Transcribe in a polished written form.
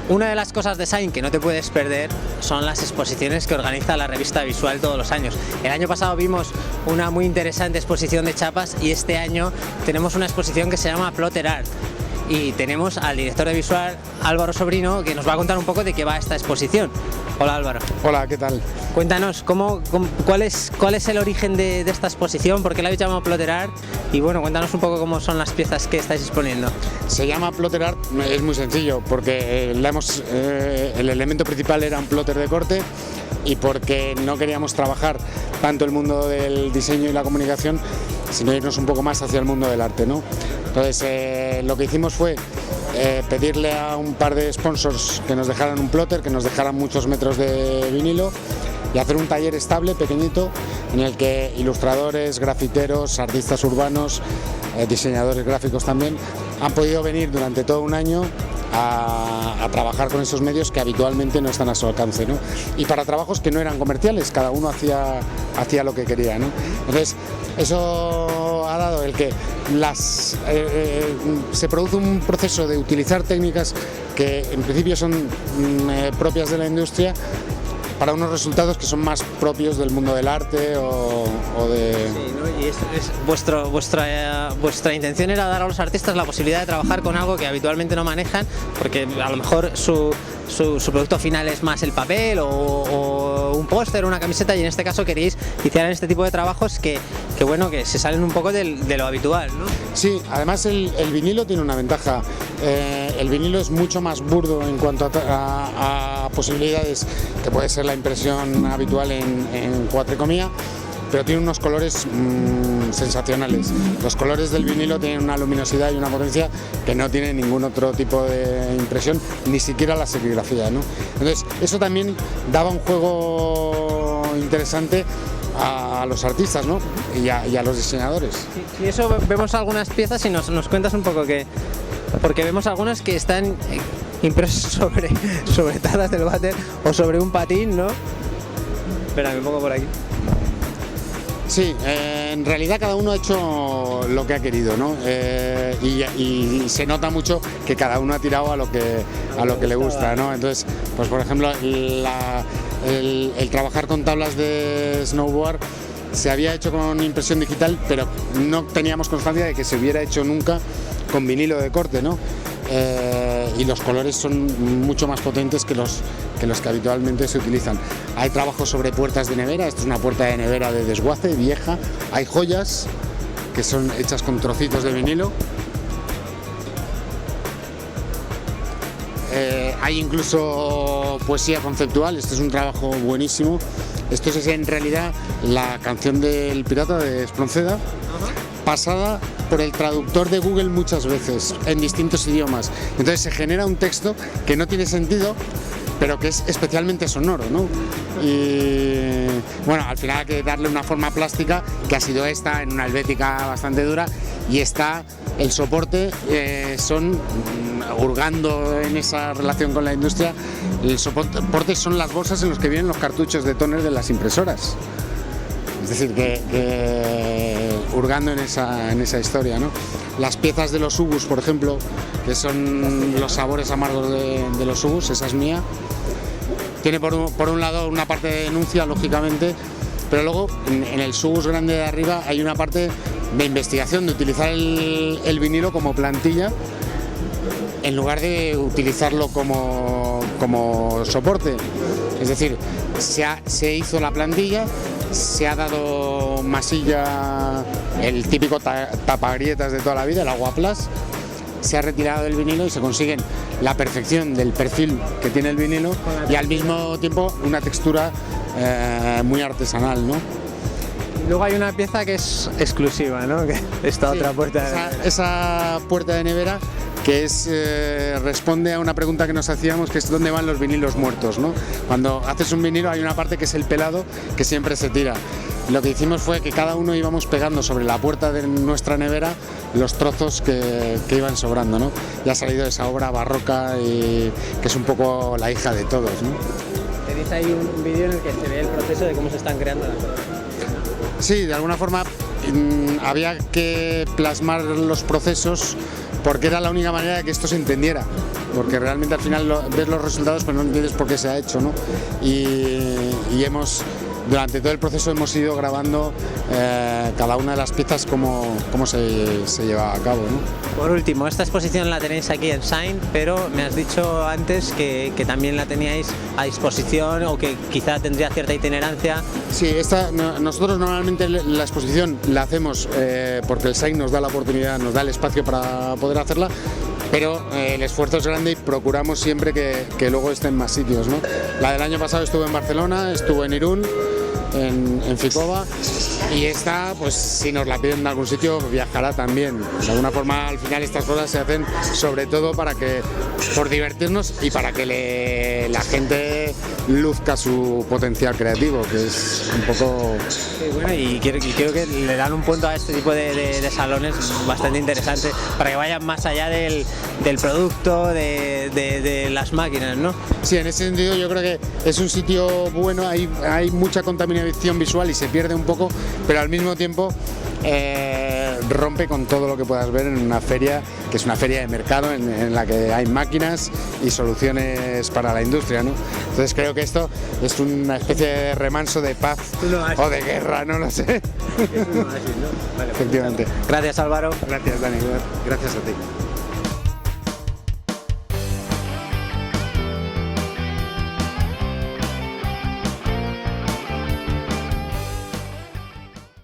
Una de las cosas de Sign que no te puedes perder son las exposiciones que organiza la revista Visual todos los años. El año pasado vimos una muy interesante exposición de chapas y este año tenemos una exposición que se llama Plotter Art. Y tenemos al director de Visual, Álvaro Sobrino, que nos va a contar un poco de qué va esta exposición. Hola Álvaro. Hola, ¿qué tal? Cuéntanos, ¿cuál es el origen de esta exposición? ¿Por qué la habéis llamado Plotter Art? Y bueno, cuéntanos un poco cómo son las piezas que estáis exponiendo. Se llama Plotter Art, es muy sencillo, porque el elemento principal era un plotter de corte y porque no queríamos trabajar tanto el mundo del diseño y la comunicación, sino irnos un poco más hacia el mundo del arte, ¿no? Entonces, lo que hicimos fue pedirle a un par de sponsors que nos dejaran un plotter, que nos dejaran muchos metros de vinilo y hacer un taller estable, pequeñito, en el que ilustradores, grafiteros, artistas urbanos, diseñadores gráficos también, han podido venir durante todo un año a trabajar con esos medios que habitualmente no están a su alcance, ¿no? Y para trabajos que no eran comerciales, cada uno hacía lo que quería, ¿no? Entonces, eso ha dado el que se produce un proceso de utilizar técnicas que en principio son propias de la industria para unos resultados que son más propios del mundo del arte o de... Sí, ¿no? Y vuestra intención era dar a los artistas la posibilidad de trabajar con algo que habitualmente no manejan, porque a lo mejor su producto final es más el papel o un póster, una camiseta, y en este caso queréis que hicieran este tipo de trabajos que se salen un poco de lo habitual, ¿no? Sí, además el vinilo tiene una ventaja. El vinilo es mucho más burdo en cuanto a posibilidades, que puede ser la impresión habitual en cuatricomía, pero tiene unos colores sensacionales. Los colores del vinilo tienen una luminosidad y una potencia que no tiene ningún otro tipo de impresión, ni siquiera la serigrafía, ¿no? Entonces, eso también daba un juego interesante a los artistas, ¿no? y a los diseñadores. Y eso vemos algunas piezas y nos cuentas un poco porque vemos algunas que están impresas sobre tablas del váter o sobre un patín, ¿no? Espera, me pongo por aquí. Sí, en realidad cada uno ha hecho lo que ha querido, ¿no? Y se nota mucho que cada uno ha tirado a lo que le gusta, ¿no? Entonces, pues por ejemplo, el trabajar con tablas de snowboard se había hecho con impresión digital, pero no teníamos constancia de que se hubiera hecho nunca con vinilo de corte, ¿no? Y los colores son mucho más potentes que los que habitualmente se utilizan. Hay trabajos sobre puertas de nevera, esta es una puerta de nevera de desguace, vieja. Hay joyas que son hechas con trocitos de vinilo. Hay incluso poesía conceptual, este es un trabajo buenísimo. Esto es en realidad la canción del pirata de Espronceda, pasada por el traductor de Google muchas veces, en distintos idiomas. Entonces se genera un texto que no tiene sentido, pero que es especialmente sonoro, ¿no? Y bueno, al final hay que darle una forma plástica, que ha sido esta, en una helvética bastante dura, y está el soporte, son, hurgando en esa relación con la industria, el soporte son las bolsas en las que vienen los cartuchos de tóner de las impresoras. Es decir, que hurgando en esa historia, ¿no? Las piezas de los ubus, por ejemplo, que son los sabores amargos de los ubus, esa es mía. Tiene por un lado una parte de denuncia, lógicamente, pero luego en el subus grande de arriba hay una parte de investigación, de utilizar el vinilo como plantilla en lugar de utilizarlo como soporte. Es decir, se hizo la plantilla, se ha dado masilla, el típico tapagrietas de toda la vida, el aguaplas, se ha retirado el vinilo y se consiguen la perfección del perfil que tiene el vinilo y al mismo tiempo una textura muy artesanal, ¿no? Luego hay una pieza que es exclusiva, ¿no? Que esta sí, otra puerta de nevera. Esa puerta de nevera que responde a una pregunta que nos hacíamos, que es dónde van los vinilos muertos, ¿no? Cuando haces un vinilo hay una parte que es el pelado, que siempre se tira. Lo que hicimos fue que cada uno íbamos pegando sobre la puerta de nuestra nevera los trozos que iban sobrando, ¿no? Y ha salido esa obra barroca y que es un poco la hija de todos, ¿no? Tenéis ahí un vídeo en el que se ve el proceso de cómo se están creando las cosas. Sí, de alguna forma había que plasmar los procesos porque era la única manera de que esto se entendiera, porque realmente al final ves los resultados pero no entiendes por qué se ha hecho, ¿no? Y hemos, durante todo el proceso hemos ido grabando cada una de las piezas cómo se lleva a cabo, ¿no? Por último, esta exposición la tenéis aquí en Sain, pero me has dicho antes que también la teníais a disposición o que quizá tendría cierta itinerancia. Sí, nosotros normalmente la exposición la hacemos porque el Sain nos da la oportunidad, nos da el espacio para poder hacerla, pero el esfuerzo es grande y procuramos siempre que luego esté en más sitios, ¿no? La del año pasado estuvo en Barcelona, estuvo en Irún, en Ficova, y esta, pues si nos la piden en algún sitio, viajará también. De alguna forma, al final estas cosas se hacen sobre todo por divertirnos y para que la gente luzca su potencial creativo, que es un poco... Sí, bueno, y creo que le dan un punto a este tipo de salones bastante interesante para que vayan más allá del producto, de las máquinas, ¿no? Sí, en ese sentido yo creo que es un sitio bueno, hay mucha contaminación visual y se pierde un poco, pero al mismo tiempo rompe con todo lo que puedas ver en una feria, que es una feria de mercado en la que hay máquinas y soluciones para la industria, ¿no? Entonces creo que esto es una especie de remanso de paz o de guerra, no lo sé. Vale, efectivamente. Gracias, Álvaro. Gracias, Dani. Gracias a ti.